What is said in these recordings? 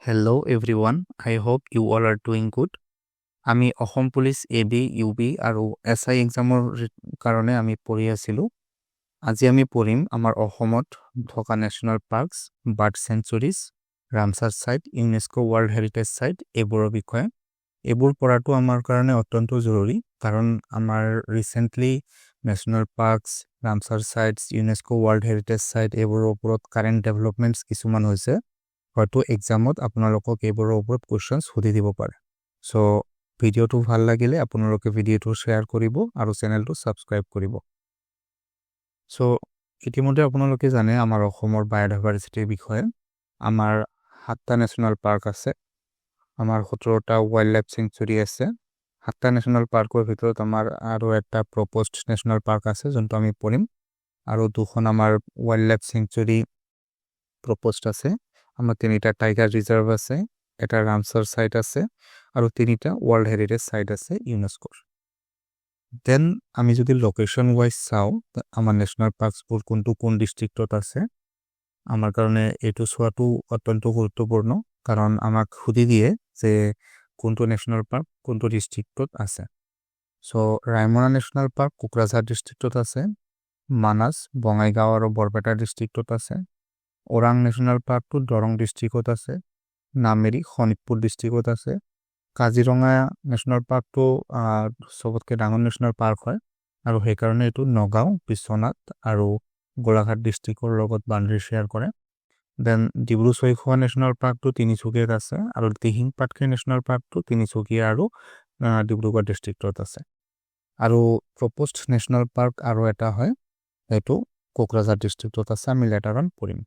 Hello everyone, I hope you all are doing good. আমি Assam police AB, UB আৰু SI এক্সামৰ কাৰণে আমি পঢ়ি আছিলোঁ। আজি আমি পঢ়িম আমাৰ অসমত থকা national parks, bird sanctuaries, Ramsar sites, UNESCO world heritage site এইবোৰৰ বিষয়ে। এইবোৰ পঢ়াটো আমাৰ কাৰণে অত্যন্ত জৰুৰী কাৰণ আমাৰ recently national parks, Ramsar sites, UNESCO world heritage site এইবোৰৰ ওপৰত কাৰেণ্ট ডেভেলপমেণ্টছ কিছুমান হৈছে। হয়তো এক্সামত আপোনালোকক এইবোৰৰ ওপৰত কুৱেশ্যনছ সুধি দিব পাৰে। সো ভিডিঅ'টো ভাল লাগিলে আপোনালোকে ভিডিঅ'টো শ্বেয়াৰ কৰিব আৰু চেনেলটো ছাবস্ক্ৰাইব কৰিব। সো ইতিমধ্যে আপোনালোকে জানে আমাৰ অসমৰ বায়'ডাইভাৰ্চিটিৰ বিষয়ে। আমাৰ 7টা নেশ্যনেল পাৰ্ক আছে, আমাৰ 17টা ৱাইল্ড লাইফ চেঞ্চুৰী আছে। 7টা নেশ্যনেল পাৰ্কৰ ভিতৰত আমাৰ আৰু এটা প্ৰপ'জড নেশ্যনেল পাৰ্ক আছে যোনটো আমি পঢ়িম, আৰু 2খন আমাৰ ৱাইল্ড লাইফ চেঞ্চুৰী প্ৰপ'জড আছে। আমাৰ 3টা টাইগাৰ ৰিজাৰ্ভ আছে, এটা ৰামচাৰ ছাইট আছে আৰু 3টা ৱৰ্ল্ড হেৰিটেজ ছাইট আছে ইউনেস্কোৰ। দেন আমি যদি লোকেশ্যন ৱাইজ চাওঁ, আমাৰ নেশ্যনেল পাৰ্কছবোৰ কোন ডিষ্ট্ৰিক্টত আছে, আমাৰ কাৰণে এইটো চোৱাটো অত্যন্ত গুৰুত্বপূৰ্ণ কাৰণ আমাক সুধি দিয়ে যে কোনটো নেশ্যনেল পাৰ্ক কোনটো ডিষ্ট্ৰিক্টত আছে। So Raimona national park Kokrajhar ডিষ্ট্ৰিক্টত আছে, মানাস বঙাইগাঁও আৰু বৰপেটা ডিষ্ট্ৰিক্টত আছে, ওৰাং নেশ্যনেল পাৰ্কটো দৰং ডিষ্ট্ৰিক্টত আছে, নামেৰি শোণিতপুৰ ডিষ্ট্ৰিক্টত আছে, কাজিৰঙা নেশ্যনেল পাৰ্কটো চবতকৈ ডাঙৰ নেশ্যনেল পাৰ্ক হয় আৰু সেইকাৰণে এইটো নগাঁও, বিশ্বনাথ আৰু গোলাঘাট ডিষ্ট্ৰিক্টৰ লগত বাউণ্ডাৰী শ্বেয়াৰ কৰে। দেন ডিব্ৰু-চৈখোৱা নেশ্যনেল পাৰ্কটো তিনিচুকীয়াত আছে আৰু দিহিং পাটকাই নেশ্যনেল পাৰ্কটো তিনিচুকীয়া আৰু ডিব্ৰুগড় ডিষ্ট্ৰিক্টত আছে। আৰু প্ৰপ'জড নেশ্যনেল পাৰ্ক আৰু এটা হয়, সেইটো কোকৰাঝাৰ ডিষ্ট্ৰিক্টত আছে, আমি লেটাৰ অন পঢ়িম।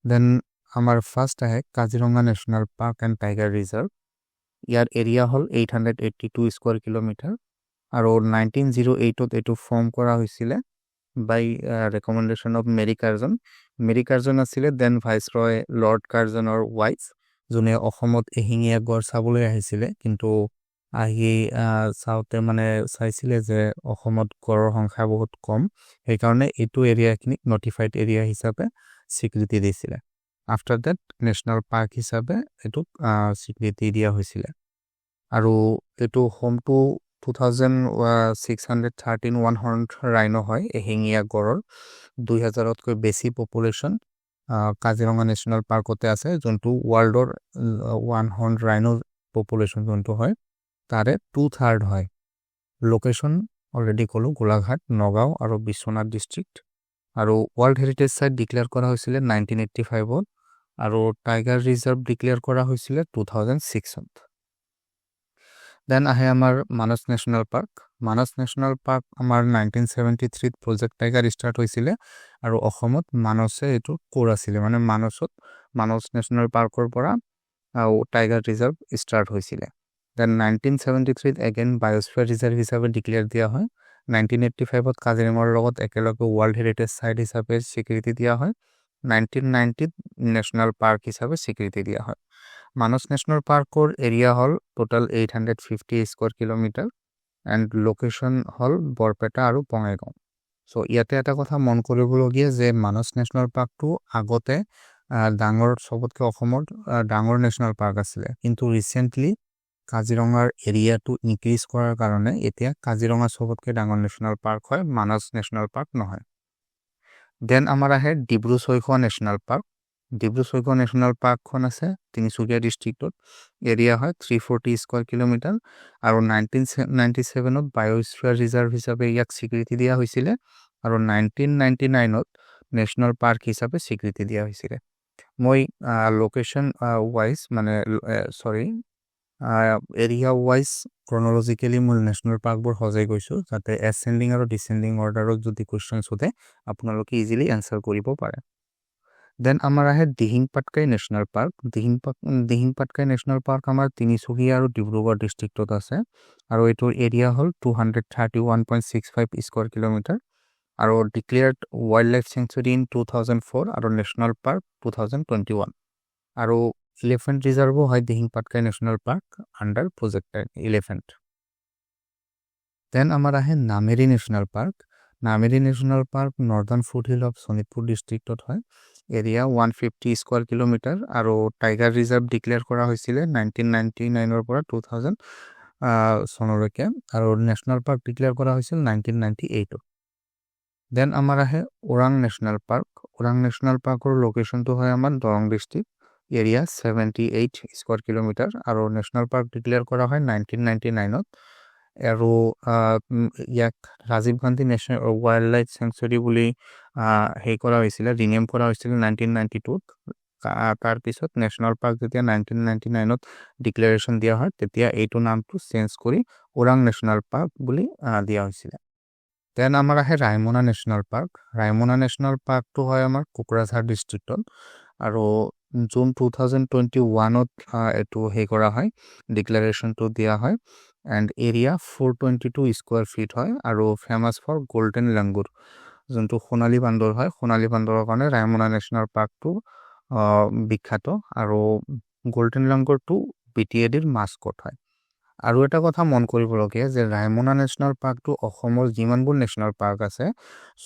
দেন আমাৰ ফাৰ্ষ্ট আহে Kaziranga national park and tiger reserve. Year area হ'ল 882 স্কুৱাৰ কিলোমিটাৰ আৰু 1908ত এইটো ফৰ্ম কৰা হৈছিলে by recommendation of Mary Curzon. Mary Curzon আছিলে দেন ভাইচৰয় লৰ্ড কাৰ্জনৰ ৱাইফ, যোনে অসমত এশিঙীয়া গড় চাবলৈ আহিছিলে, কিন্তু আহি চাওঁতে মানে চাইছিলে যে অসমত গড়ৰ সংখ্যা বহুত কম, সেইকাৰণে এইটো এৰিয়াখিনিক নটিফাইড এৰিয়া হিচাপে স্বীকৃতি দিছিলে। আফটাৰ দেট নেশ্যনেল পাৰ্ক হিচাপে এইটোক স্বীকৃতি দিয়া হৈছিলে। আৰু এইটো home to 2613 one horn rhino হয়, এশিঙীয়া গড়ৰ 2000তকৈ বেছি পপুলেশ্যন কাজিৰঙা নেশ্যনেল পাৰ্কতে আছে, যোনটো ৱৰ্ল্ডৰ ওৱান হৰ্ণ ৰাইনোৰ পপুলেশ্যন যোনটো হয় তাৰে 2/3 হয়। লোকেশ্যন অলৰেডি ক'লোঁ, গোলাঘাট, নগাঁও আৰু বিশ্বনাথ ডিষ্ট্ৰিক্ট। আৰু ৱৰ্ল্ড হেৰিটেজ ছাইট ডিক্লেয়াৰ কৰা হৈছিলে 1985ত আৰু টাইগাৰ ৰিজাৰ্ভ ডিক্লেয়াৰ কৰা হৈছিলে 2006ত। দেন আহে আমাৰ মানস নেশ্যনেল পাৰ্ক। মানস নেশ্যনেল পাৰ্ক আমাৰ 1973ত প্ৰজেক্ট টাইগাৰ ষ্টাৰ্ট হৈছিলে আৰু অসমত মানসে এইটো ক'ৰ আছিলে, মানে মানস নেশ্যনেল পাৰ্কৰ পৰা টাইগাৰ ৰিজাৰ্ভ ষ্টাৰ্ট হৈছিলে। দেন 1973ত এগেইন বায়'স্ফিয়াৰ ৰিজাৰ্ভ হিচাপে ডিক্লেয়াৰ দিয়া হয়। 1985ত কাজিৰঙাৰ লগত একেলগে ৱৰ্ল্ড হেৰিটেজ ছাইট হিচাপে স্বীকৃতি দিয়া হয়। 1990ত নেশ্যনেল পাৰ্ক হিচাপে স্বীকৃতি দিয়া হয়। মানস নেশ্যনেল পাৰ্কৰ এৰিয়া হ'ল total 850 square kilometre and location হ'ল বৰপেটা আৰু বঙাইগাঁও। সো ইয়াতে এটা কথা মন কৰিবলগীয়া যে মানস নেশ্যনেল পাৰ্কটো আগতে চবতকৈ অসমৰ ডাঙৰ নেশ্যনেল পাৰ্ক আছিলে, কিন্তু ৰিচেণ্টলি কাজিৰঙাৰ এৰিয়াটো ইনক্ৰিজ কৰাৰ কাৰণে এতিয়া কাজিৰঙা চবতকৈ ডাঙৰ নেশ্যনেল পাৰ্ক হয়, মানস নেশ্যনেল পাৰ্ক নহয়। দেন আমাৰ আহে Dibru-Saikhowa national park. Dibru-Saikhowa national পাৰ্কখন আছে তিনিচুকীয়া ডিষ্ট্ৰিক্টত, এৰিয়া হয় 340 স্কুৱাৰ কিলোমিটাৰ আৰু 1997ত বায়'স্ফিয়াৰ ৰিজাৰ্ভ হিচাপে ইয়াক স্বীকৃতি দিয়া হৈছিলে আৰু 1999ত নেশ্যনেল পাৰ্ক হিচাপে স্বীকৃতি দিয়া হৈছিলে। মই লোকেশ্যন ৱাইজ এৰিয়া ৱাইজ ক্ৰনলজিকেলি মই নেশ্যনেল পাৰ্কবোৰ সজাই গৈছোঁ, যাতে এছেণ্ডিং আৰু ডিচেণ্ডিং অৰ্ডাৰত যদি কুৱেশ্যন সোধে আপোনালোকে ইজিলি এনচাৰ কৰিব পাৰে। দেন আমাৰ আহে Dihing Patkai national park. Dihing Patkai national park আমাৰ তিনিচুকীয়া আৰু ডিব্ৰুগড় ডিষ্ট্ৰিক্টত আছে আৰু এইটোৰ এৰিয়া হ'ল 231.65 স্কুৱাৰ কিলোমিটাৰ আৰু declared wild life sanctuary in 2004 আৰু নেশ্যনেল পাৰ্ক 2021 আৰু এলিফেণ্ট ৰিজাৰ্ভো হয় Dihing Patkai national park under project elephant. Then আমাৰ আহে Nameri national park. Nameri national park northern foothill of Sonitpur ডিষ্ট্ৰিক্টত হয় এৰিয়া 150 স্কোয়াৰ কিলোমিটাৰ আৰু টাইগাৰ ৰিজাৰ্ভ ডিক্লেয়াৰ কৰা হৈছিলে 1999 পৰা 2000 চনলৈকে আৰু নেশ্যনেল পাৰ্ক ডিক্লেয়াৰ কৰা হৈছিল 1998 দেন আমাৰ আহে Orang national park Orang national পাৰ্কৰ লোকেশ্যনটো হয় আমাৰ Darrang district area 78 square kilometre আৰু নেশ্যনেল পাৰ্ক ডিক্লেয়াৰ কৰা হয় 1999 আৰু ইয়াক Rajiv Gandhi national wild life century বুলি হেৰি কৰা হৈছিলে ৰিনেম কৰা হৈছিলে 1992 তাৰ পিছত নেশ্যনেল পাৰ্ক যেতিয়া 1999 ডিক্লেৰেশ্যন দিয়া হয় তেতিয়া এইটো নামটো চেঞ্জ কৰি ওৰাং নেশ্যনেল পাৰ্ক বুলি দিয়া হৈছিলে দেন আমাৰ আহে Raimona national park Raimona national পাৰ্কটো হয় আমাৰ কোকৰাঝাৰ ডিষ্ট্ৰিক্টত আৰু জুন 2021 এইটো হেৰি কৰা হয় ডিক্লেৰেশ্যনটো দিয়া হয় এণ্ড এৰিয়া 422 স্কোয়াৰ ফিট হয় আৰু ফেমাছ ফৰ গোল্ডেন লাংগুৰ যোনটো সোণালী বান্দৰ হয় সোণালী বান্দৰৰ কাৰণে ৰায়মনা নেশ্যনেল পাৰ্কটো বিখ্যাত আৰু গোল্ডেন লাংগুৰটো BTADৰ মাস্কট হয় আৰু এটা কথা মন কৰিবলগীয়া যে ৰায়মনা নেশ্যনেল পাৰ্কটো অসমৰ যিমানবোৰ নেশ্যনেল পাৰ্ক আছে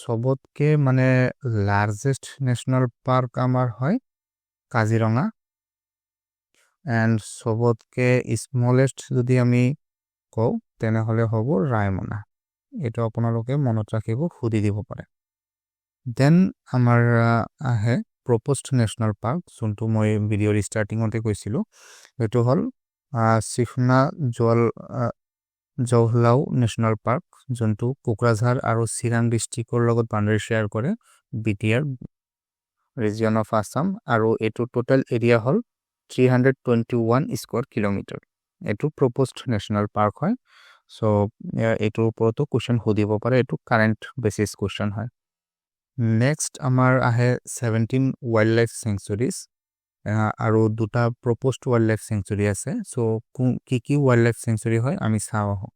সবতকে মানে লাৰ্জেষ্ট নেশ্যনেল পাৰ্ক আমাৰ হয় কাজিৰঙা এণ্ড সবতকে স্মলেষ্ট যদি আমি কওঁ তেনেহ'লে হ'ব ৰায়মনা এইটো আপোনালোকে মনত ৰাখিব সুধি দিব পাৰে দেন আমাৰ আহে প্ৰপ'জড নেশ্যনেল পাৰ্ক যোনটো মই ভিডিঅ'ৰ ষ্টাৰ্টিঙতে কৈছিলোঁ এইটো হ'ল চিফনা জওহলাও নেশ্যনেল পাৰ্ক যোনটো কোকৰাঝাৰ আৰু চিৰাং ডিষ্ট্ৰিক্টৰ লগত বাউণ্ডাৰী শ্বেয়াৰ কৰে BTR ৰিজিয়ন অফ আছাম আৰু এইটো টোটেল এৰিয়া হ'ল 321 স্কোয়াৰ কিলোমিটাৰ এইটো প্ৰপ'জড নেশ্যনেল পাৰ্ক হয় সো এইটোৰ ওপৰতো কোৱেশ্চন সুধিব পাৰে এইটো কাৰেণ্ট বেচিছ কোৱেশ্চন হয় নেক্সট আমাৰ আহে 17 ৱাইল্ড লাইফ চেঞ্চুৰীজ আৰু দুটা প্ৰপ'জড ৱাইল্ড লাইফ চেঞ্চুৰী আছে সো কি ৱাইল্ড লাইফ চেঞ্চুৰী হয় আমি চাওঁ আহোঁ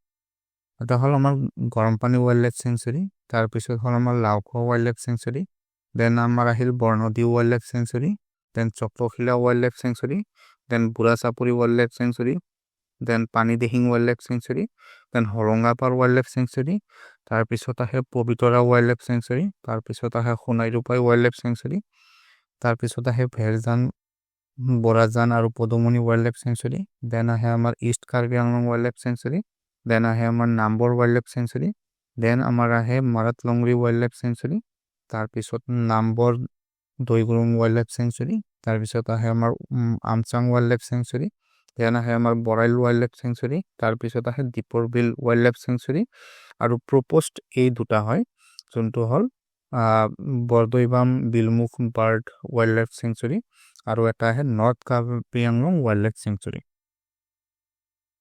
এটা হ'ল আমাৰ গৰমপানী ৱাইল্ড লাইফ চেঞ্চুৰী তাৰপিছত হ'ল আমাৰ Laokhowa wild life sanctuary then আমাৰ আহিল Barnadi wild life sanctuary then Chakrashila wild life sanctuary then Burachapori wild life sanctuary then Panidihing wild life sanctuary then হৰংগাপাৰ ৱাইল্ড লাইফ চেঞ্চুৰী তাৰপিছত আহে পবিতৰা ৱাইল্ড লাইফ চেঞ্চুৰী তাৰপিছত আহে সোণাইৰূপাই ৱাইল্ড লাইফ চেঞ্চুৰী তাৰপিছত আহে ভেৰজান বৰাজান আৰু Padumoni wild life sanctuary then আহে আমাৰ east Karbi Anglong wild life sanctuary then আহে আমাৰ Nambor wild life sanctuary then আমাৰ আহে Marat Longri wild life sanctuary তাৰপিছত Nambor Doigrung wild life sanctuary তাৰপিছত আহে আমাৰ Amchang wild life sanctuary then আহে আমাৰ বৰাইল ৱাইল্ড লাইফ চেঞ্চুৰী তাৰপিছত আহে দীপৰ বিল ৱাইল্ড লাইফ চেঞ্চুৰী আৰু প্ৰপ'জড এই দুটা হয় যোনটো হ'ল Bordoibam Bilmukh bird wild life sanctuary আৰু এটা আহে north Karbi Anglong wild life sanctuary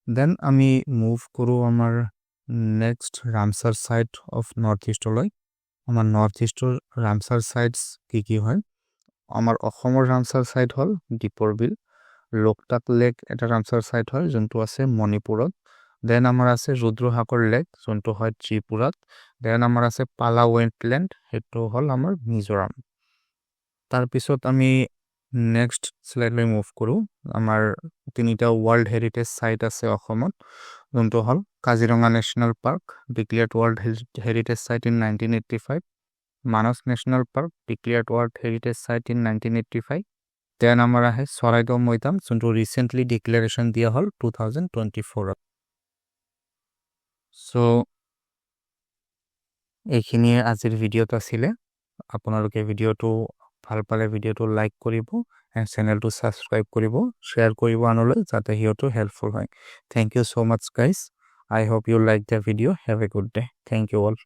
then আমি মুভ কৰোঁ আমাৰ next Ramsar site of north ইষ্টলৈ আমাৰ নৰ্থ ইষ্টৰ ৰামচাৰ চাইটছ কি হয় আমাৰ অসমৰ ৰামচাৰ চাইট হ'ল দীপৰ বিল লোকটাক লেক এটা ৰামচাৰ চাইট হয় যোনটো আছে মণিপুৰত দেন আমাৰ আছে ৰুদ্ৰসাগৰ লেক যোনটো হয় ত্ৰিপুৰাত দেন আমাৰ আছে পালা ৱেটলেণ্ড সেইটো হ'ল আমাৰ মিজোৰাম তাৰপিছত আমি নেক্সট স্লাইডলৈ মুভ কৰোঁ আমাৰ তিনিটা ৱৰ্ল্ড হেৰিটেজ চাইট আছে অসমত যোনটো হ'ল Kaziranga national park declared world heritage site in 1985 Manas national park declared world heritage site in 1985 then আমাৰ আহে চৰাইদেউ মৈদাম যোনটো ৰিচেণ্টলি ডিক্লেৰেশ্যন দিয়া হ'ল 2024 সো এইখিনিয়ে আজিৰ ভিডিঅ'ত আছিলে আপোনালোকে ভিডিঅ'টো ভাল পালে ভিডিঅ'টো লাইক কৰিব এণ্ড চেনেলটো ছাবস্ক্ৰাইব কৰিব শ্বেয়াৰ কৰিব আনলৈ যাতে সিহঁতো হেল্পফুল হয় thank you so much guys I hope you like the video have a good day thank you all